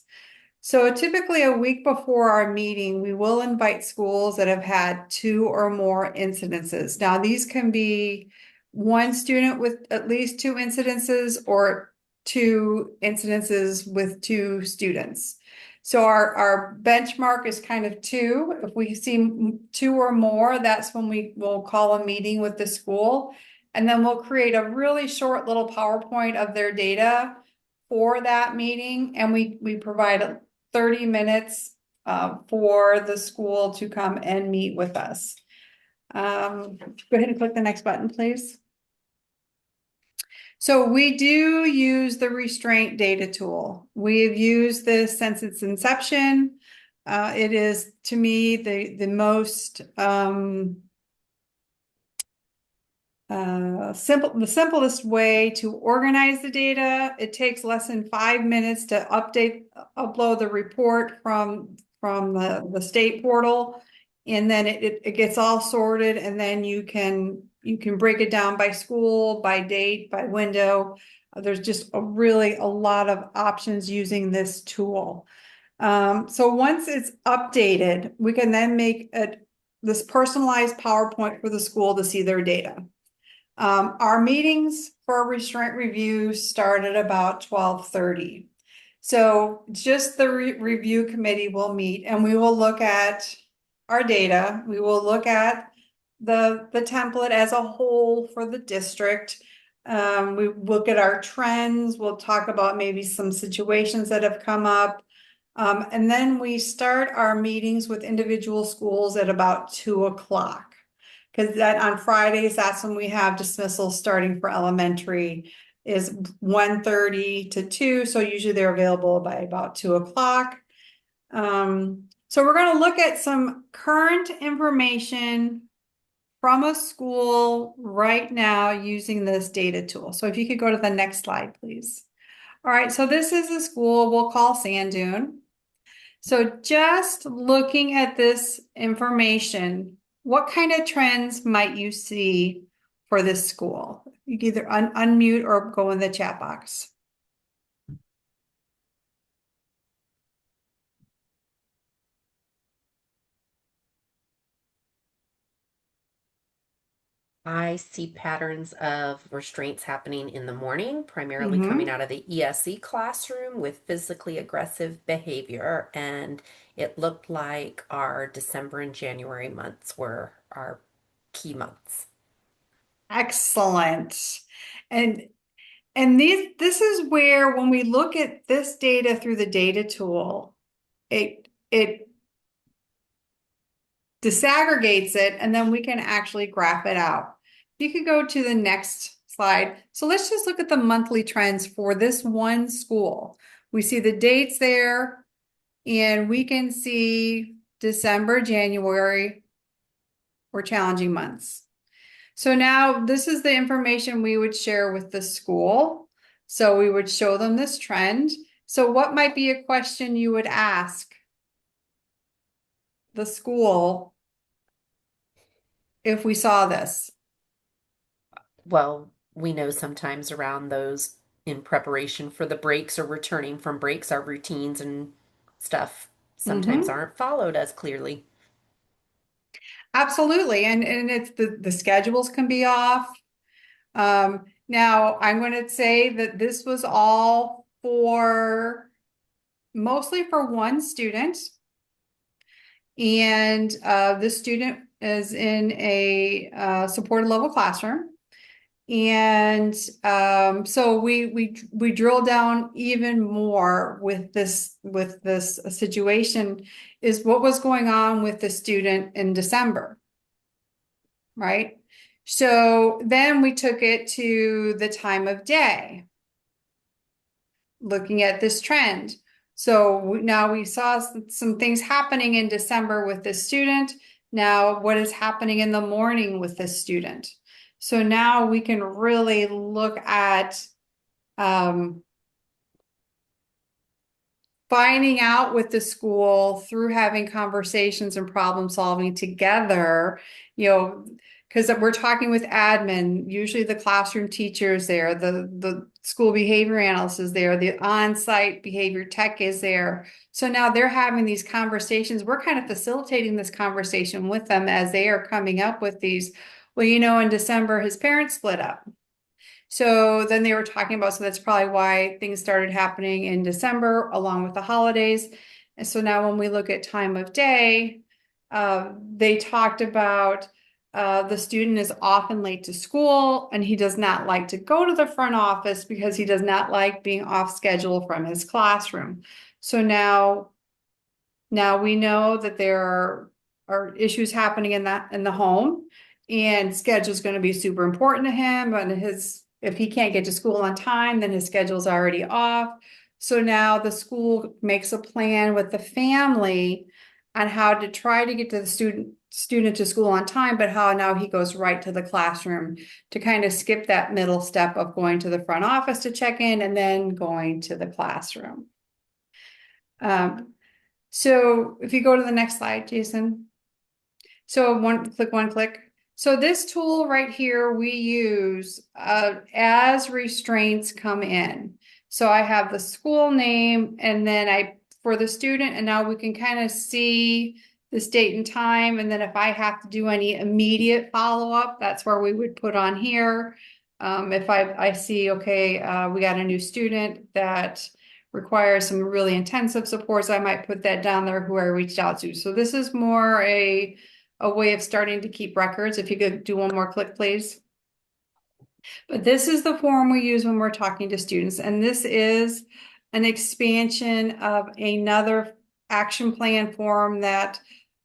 [SPEAKER 2] So typically a week before our meeting, we will invite schools that have had 2 or more incidences. Now, these can be one student with at least 2 incidences or 2 incidences with 2 students. So our benchmark is kind of 2. If we see 2 or more, that's when we will call a meeting with the school. And then we'll create a really short little PowerPoint of their data for that meeting. And we provide 30 minutes for the school to come and meet with us. Go ahead and click the next button, please. So we do use the Restraint data tool. We've used this since its inception. It is, to me, the most the simplest way to organize the data. It takes less than 5 minutes to upload the report from the state portal, and then it gets all sorted, and then you can break it down by school, by date, by window. There's just a lot of options using this tool. So once it's updated, we can then make this personalized PowerPoint for the school to see their data. Our meetings for restraint review start at about 12:30. So just the review committee will meet, and we will look at our data. We will look at the template as a whole for the district. We look at our trends. We'll talk about maybe some situations that have come up. And then we start our meetings with individual schools at about 2:00. Because that on Fridays, that's when we have dismissals starting for elementary is 1:30 to 2. So usually they're available by about 2:00. So we're going to look at some current information from a school right now using this data tool. So if you could go to the next slide, please. All right, so this is a school we'll call Sand Dune. So just looking at this information, what kind of trends might you see for this school? You can either unmute or go in the chat box.
[SPEAKER 4] I see patterns of restraints happening in the morning, primarily coming out of the ESE classroom with physically aggressive behavior. And it looked like our December and January months were our key months.
[SPEAKER 2] Excellent. And this is where, when we look at this data through the data tool, it disaggregates it, and then we can actually graph it out. You could go to the next slide. So let's just look at the monthly trends for this one school. We see the dates there, and we can see December, January were challenging months. So now this is the information we would share with the school. So we would show them this trend. So what might be a question you would ask the school if we saw this?
[SPEAKER 4] Well, we know sometimes around those in preparation for the breaks or returning from breaks, our routines and stuff sometimes aren't followed as clearly.
[SPEAKER 2] Absolutely. And it's the schedules can be off. Now I'm going to say that this was all mostly for one student. And the student is in a supported level classroom. And so we drill down even more with this situation is what was going on with the student in December, right? So then we took it to the time of day, looking at this trend. So now we saw some things happening in December with this student. Now, what is happening in the morning with this student? So now we can really look at finding out with the school through having conversations and problem solving together, because we're talking with admin, usually the classroom teacher is there, the school behavior analyst is there, the on-site behavior tech is there. So now they're having these conversations. We're kind of facilitating this conversation with them as they are coming up with these. Well, in December, his parents split up. So then they were talking about, so that's probably why things started happening in December along with the holidays. And so now when we look at time of day, they talked about the student is often late to school and he does not like to go to the front office because he does not like being off schedule from his classroom. So now we know that there are issues happening in the home, and schedule is going to be super important to him. And if he can't get to school on time, then his schedule's already off. So now the school makes a plan with the family on how to try to get to the student to school on time, but how now he goes right to the classroom to kind of skip that middle step of going to the front office to check in and then going to the classroom. So if you go to the next slide, Jason. So one click. So this tool right here we use as restraints come in. So I have the school name and then for the student, and now we can kind of see this date and time. And then if I have to do any immediate follow-up, that's where we would put on here. If I see, okay, we got a new student that requires some really intensive supports, I might put that down there who I reached out to. So this is more a way of starting to keep records. If you could do one more click, please. But this is the form we use when we're talking to students. And this is an expansion of another action plan form that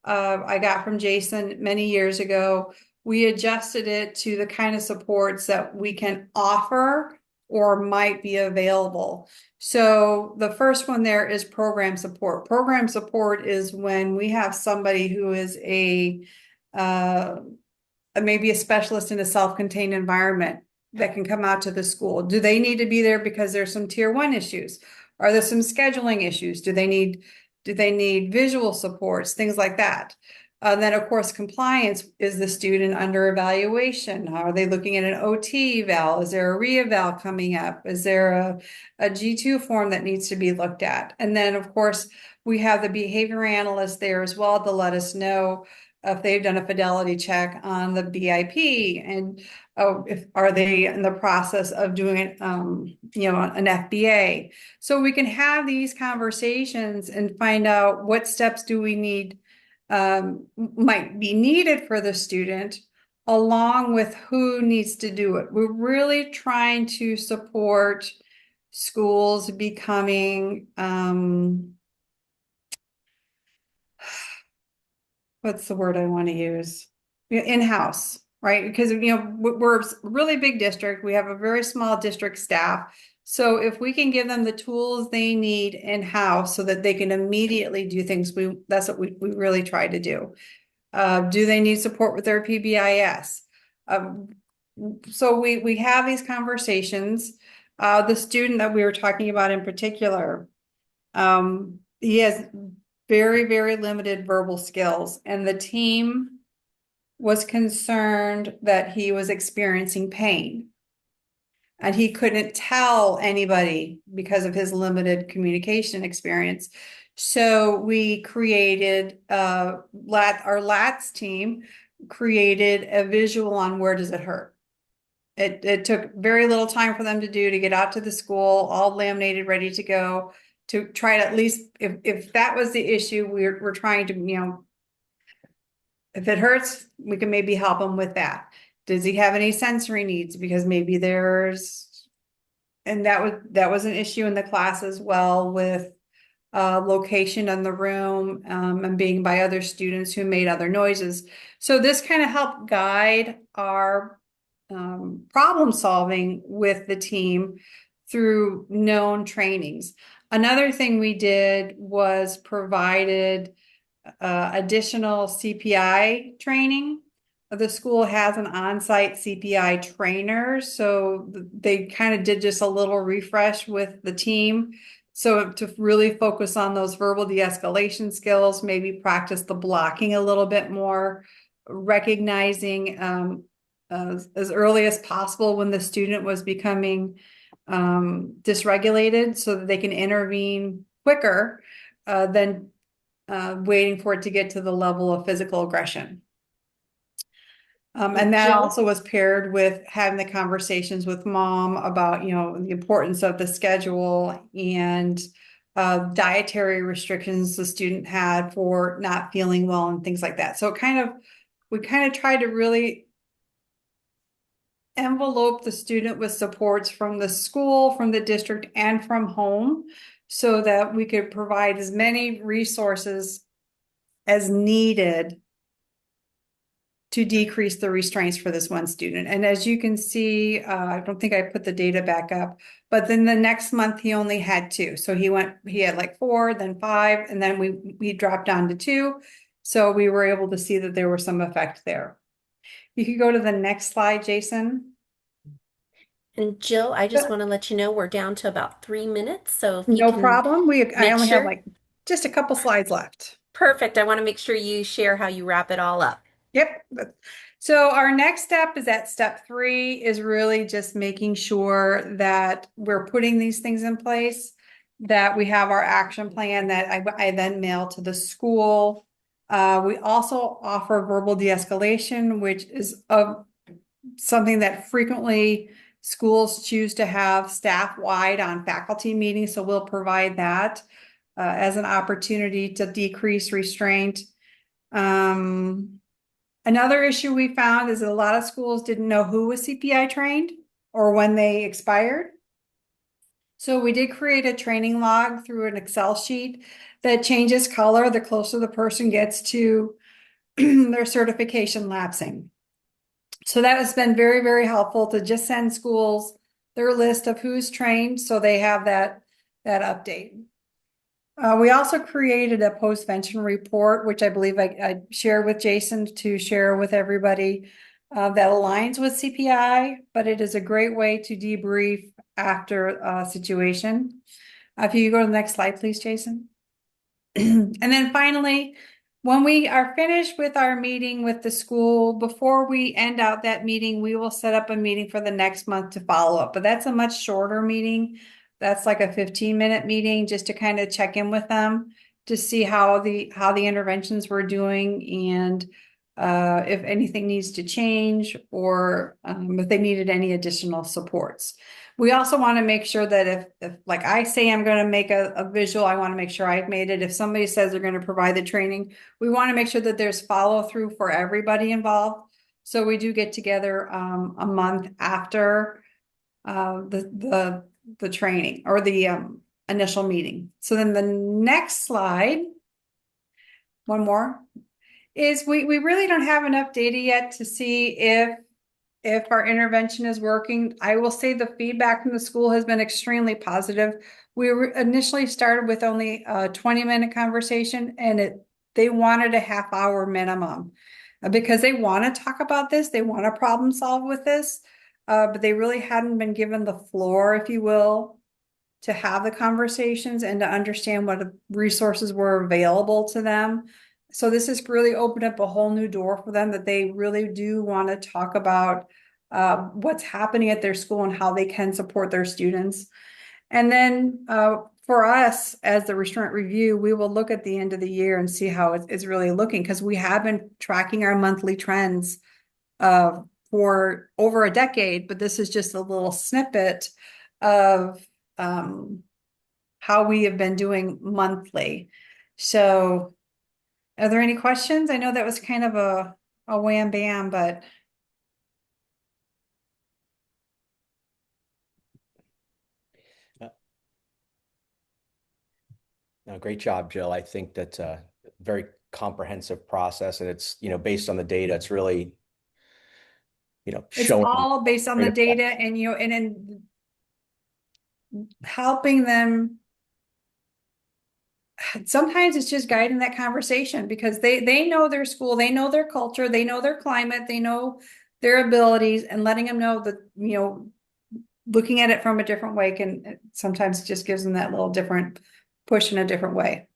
[SPEAKER 2] I got from Jason many years ago. We adjusted it to the kind of supports that we can offer or might be available. So the first one there is program support. Program support is when we have somebody who is maybe a specialist in a self-contained environment that can come out to the school. Do they need to be there because there's some tier 1 issues? Are there some scheduling issues? Do they need visual supports, things like that? Then of course, compliance, is the student under evaluation? How are they looking at an OT eval? Is there a re-eval coming up? Is there a G2 form that needs to be looked at? And then of course, we have the behavior analyst there as well to let us know if they've done a fidelity check on the BIP, and if are they in the process of doing it, an FBA. So we can have these conversations and find out what steps do we need, might be needed for the student, along with who needs to do it. We're really trying to support schools becoming, what's the word I want to use? In-house, right? Because, we're a really big district. We have a very small district staff. So if we can give them the tools they need in-house so that they can immediately do things, that's what we really try to do. Do they need support with their PBIS? So we have these conversations. The student that we were talking about in particular, he has very, very limited verbal skills, and the team was concerned that he was experiencing pain. And he couldn't tell anybody because of his limited communication experience. So we created, our LATS team created a visual on where does it hurt. It took very little time for them to get out to the school, all laminated, ready to go, to try to at least, if that was the issue, we're trying to, if it hurts, we can maybe help him with that. Does he have any sensory needs? Because maybe and that was an issue in the class as well with location in the room, and being by other students who made other noises. So this kind of helped guide our problem solving with the team through known trainings. Another thing we did was provided additional CPI training. The school has an on-site CPI trainer, so they kind of did just a little refresh with the team. So to really focus on those verbal de-escalation skills, maybe practice the blocking a little bit more, recognizing as early as possible when the student was becoming dysregulated so that they can intervene quicker than waiting for it to get to the level of physical aggression. And that
[SPEAKER 4] Jill?
[SPEAKER 2] also was paired with having the conversations with mom about, the importance of the schedule and dietary restrictions the student had for not feeling well and things like that. So we kind of tried to really envelope the student with supports from the school, from the district, and from home so that we could provide as many resources as needed to decrease the restraints for this one student. And as you can see, I don't think I put the data back up, but then the next month he only had 2. So he had like 4, then 5, and then we dropped down to 2. So we were able to see that there was some effect there. You could go to the next slide, Jason.
[SPEAKER 4] And Jill, I just want to let you know we're down to about 3 minutes. So if you
[SPEAKER 2] No
[SPEAKER 4] can
[SPEAKER 2] problem. I
[SPEAKER 4] make
[SPEAKER 2] only have
[SPEAKER 4] sure.
[SPEAKER 2] like just a couple slides left.
[SPEAKER 4] Perfect. I want to make sure you share how you wrap it all up.
[SPEAKER 2] Yep. So our next step is at step 3 is really just making sure that we're putting these things in place, that we have our action plan that I then mail to the school. We also offer verbal de-escalation, which is something that frequently schools choose to have staff-wide on faculty meetings. So we'll provide that as an opportunity to decrease restraint. Another issue we found is that a lot of schools didn't know who was CPI trained or when they expired. So we did create a training log through an Excel sheet that changes color the closer the person gets to their certification lapsing. So that has been very, very helpful to just send schools their list of who's trained so they have that update. We also created a post-vention report, which I believe I shared with Jason to share with everybody that aligns with CPI, but it is a great way to debrief after a situation. If you go to the next slide, please, Jason. And then finally, when we are finished with our meeting with the school, before we end out that meeting, we will set up a meeting for the next month to follow up. But that's a much shorter meeting. That's like a 15-minute meeting just to kind of check in with them to see how the interventions were doing and if anything needs to change or if they needed any additional supports. We also want to make sure that if like I say, I'm going to make a visual, I want to make sure I've made it. If somebody says they're going to provide the training, we want to make sure that there's follow through for everybody involved. So we do get together a month after the training or the initial meeting. So then the next slide, one more, is we really don't have enough data yet to see if our intervention is working. I will say the feedback from the school has been extremely positive. We initially started with only a 20-minute conversation and they wanted a half-hour minimum because they want to talk about this. They want to problem solve with this, but they really hadn't been given the floor, if you will, to have the conversations and to understand what resources were available to them. So this has really opened up a whole new door for them that they really do want to talk about what's happening at their school and how they can support their students. And then for us as the Restraint Review, we will look at the end of the year and see how it's really looking because we have been tracking our monthly trends for over a decade, but this is just a little snippet of how we have been doing monthly. So Are there any questions? I know that was kind of a wham bam, but
[SPEAKER 1] No, great job, Jill. I think that's a very comprehensive process, and it's, based on the data, it's really,
[SPEAKER 2] it's
[SPEAKER 1] showing
[SPEAKER 2] all based on
[SPEAKER 1] great
[SPEAKER 2] the data
[SPEAKER 1] effects.
[SPEAKER 2] and and in helping them. Sometimes it's just guiding that conversation because they know their school, they know their culture, they know their climate, they know their abilities, and letting them know that, looking at it from a different way can sometimes just gives them that little different push in a different way.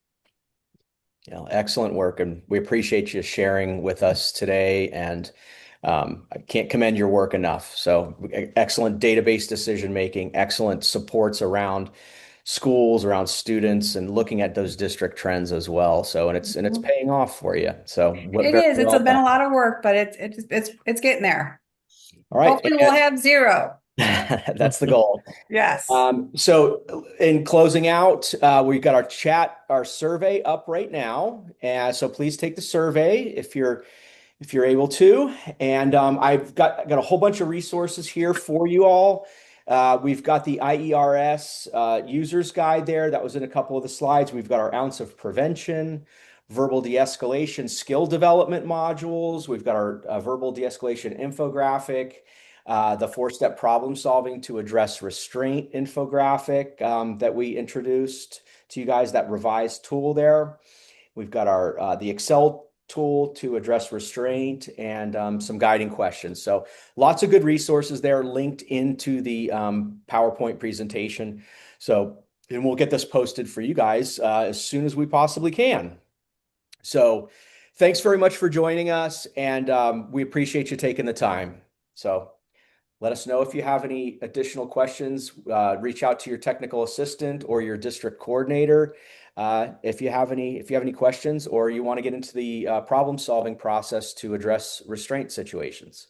[SPEAKER 1] Excellent work, and we appreciate you sharing with us today. And I can't commend your work enough. So excellent database decision making, excellent supports around schools, around students, and looking at those district trends as well. So and it's
[SPEAKER 2] Mhm.
[SPEAKER 1] paying off for you. So what
[SPEAKER 2] It
[SPEAKER 1] very
[SPEAKER 2] is. It's
[SPEAKER 1] well
[SPEAKER 2] been
[SPEAKER 1] done.
[SPEAKER 2] a lot of work, but it's getting there.
[SPEAKER 1] All right,
[SPEAKER 2] Hopefully we'll have zero.
[SPEAKER 1] that's the goal.
[SPEAKER 2] Yes.
[SPEAKER 1] So in closing out, we've got our survey up right now. And so please take the survey if you're able to. And I've got a whole bunch of resources here for you all. We've got the IERS users guide there. That was in a couple of the slides. We've got our ounce of prevention, verbal de-escalation skill development modules. We've got our verbal de-escalation infographic, the four-step problem solving to address restraint infographic that we introduced to you guys, that revised tool there. We've got our the Excel tool to address restraint and some guiding questions. So lots of good resources there linked into the PowerPoint presentation. So, and we'll get this posted for you guys as soon as we possibly can. So thanks very much for joining us, and we appreciate you taking the time. So let us know if you have any additional questions. Reach out to your technical assistant or your district coordinator if you have any questions, or you want to get into the problem solving process to address restraint situations.